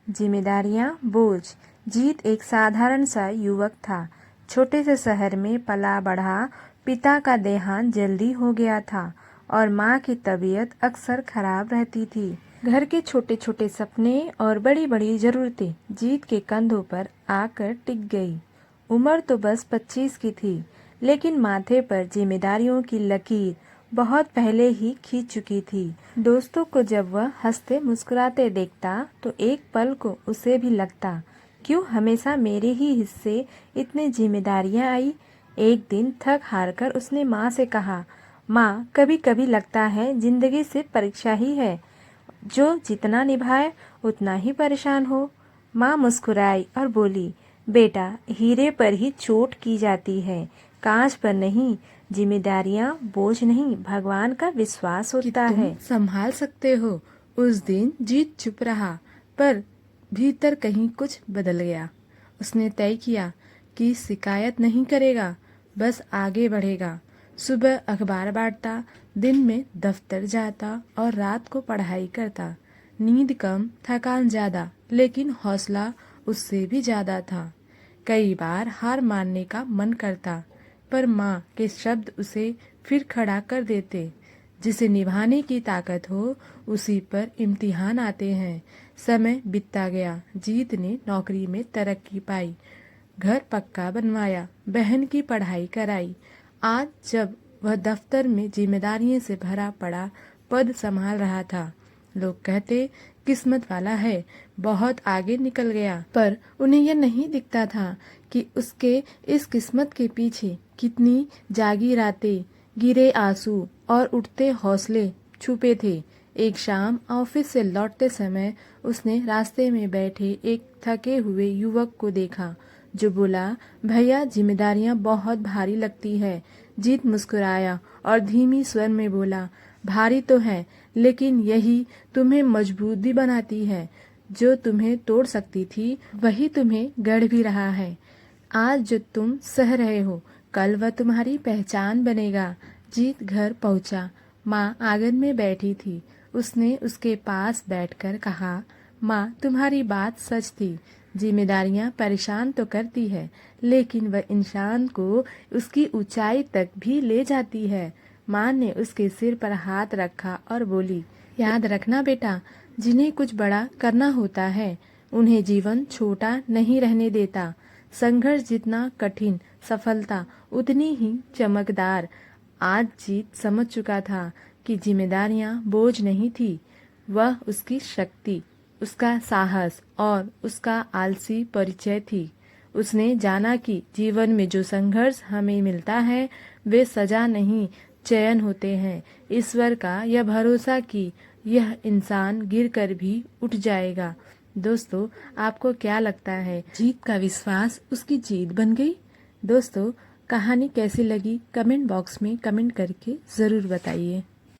जिम्मेदारियां बोझ। जीत एक साधारण सा युवक था। छोटे से शहर में पला बढ़ा। पिता का देहांत जल्दी हो गया था और माँ की तबीयत अक्सर खराब रहती थी। घर के छोटे छोटे सपने और बड़ी बड़ी जरूरतें जीत के कंधों पर आकर टिक गई। उम्र तो बस 25 की थी, लेकिन माथे पर जिम्मेदारियों की लकीर बहुत पहले ही खींच चुकी थी। दोस्तों को जब वह हंसते मुस्कुराते देखता तो एक पल को उसे भी लगता, क्यों हमेशा मेरे ही हिस्से इतनी जिम्मेदारियां आई। एक दिन थक हार कर उसने माँ से कहा, माँ कभी कभी लगता है जिंदगी सिर्फ परीक्षा ही है, जो जितना निभाए उतना ही परेशान हो। माँ मुस्कुराई और बोली, बेटा हीरे पर ही चोट की जाती है, कांच पर नहीं। जिम्मेदारियां बोझ नहीं, भगवान का विश्वास होता है। संभाल सकते हो। उस दिन जीत चुप रहा, पर भीतर कहीं कुछ बदल गया। उसने तय किया कि शिकायत नहीं करेगा, बस आगे बढ़ेगा। सुबह अखबार बांटता, दिन में दफ्तर जाता और रात को पढ़ाई करता। नींद कम, थकान ज्यादा, लेकिन हौसला उससे भी ज्यादा था। कई बार हार मानने का मन करता, पर माँ के शब्द उसे फिर खड़ा कर देते। जिसे निभाने की ताकत हो, उसी पर इम्तिहान आते हैं। समय बीतता गया। जीत ने नौकरी में तरक्की पाई, घर पक्का बनवाया, बहन की पढ़ाई कराई। आज जब वह दफ्तर में जिम्मेदारियों से भरा पड़ा पद संभाल रहा था, लोग कहते किस्मत वाला है, बहुत आगे निकल गया। पर उन्हें यह नहीं दिखता था कि उसके इस किस्मत के पीछे कितनी जागी रातें, गिरे आंसू और उठते हौसले छुपे थे। एक शाम ऑफिस से लौटते समय उसने रास्ते में बैठे एक थके हुए युवक को देखा, जो बोला, भैया जिम्मेदारियां बहुत भारी लगती है। जीत मुस्कुराया और धीमी स्वर में बोला, भारी तो है, लेकिन यही तुम्हें मजबूत भी बनाती है। जो तुम्हें तोड़ सकती थी, वही तुम्हें गढ़ भी रहा है। आज जो तुम सह रहे हो, कल वह तुम्हारी पहचान बनेगा। जीत घर पहुंचा। माँ आंगन में बैठी थी। उसने उसके पास बैठकर कहा, माँ तुम्हारी बात सच थी। जिम्मेदारियां परेशान तो करती है, लेकिन वह इंसान को उसकी ऊंचाई तक भी ले जाती है। माँ ने उसके सिर पर हाथ रखा और बोली, याद रखना बेटा, जिन्हें कुछ बड़ा करना होता है, उन्हें जीवन छोटा नहीं रहने देता। संघर्ष जितना कठिन, सफलता उतनी ही चमकदार। आज जीत समझ चुका था कि जिम्मेदारियां बोझ नहीं थी, वह उसकी शक्ति, उसका साहस और उसका आलसी परिचय थी। उसने जाना कि जीवन में जो संघर्ष हमें मिलता है, वे सजा नहीं, चयन होते हैं। ईश्वर का यह भरोसा कि यह इंसान गिरकर भी उठ जाएगा। दोस्तों, आपको क्या लगता है, जीत का विश्वास उसकी जीत बन गई? दोस्तों, कहानी कैसी लगी कमेंट बॉक्स में कमेंट करके ज़रूर बताइए।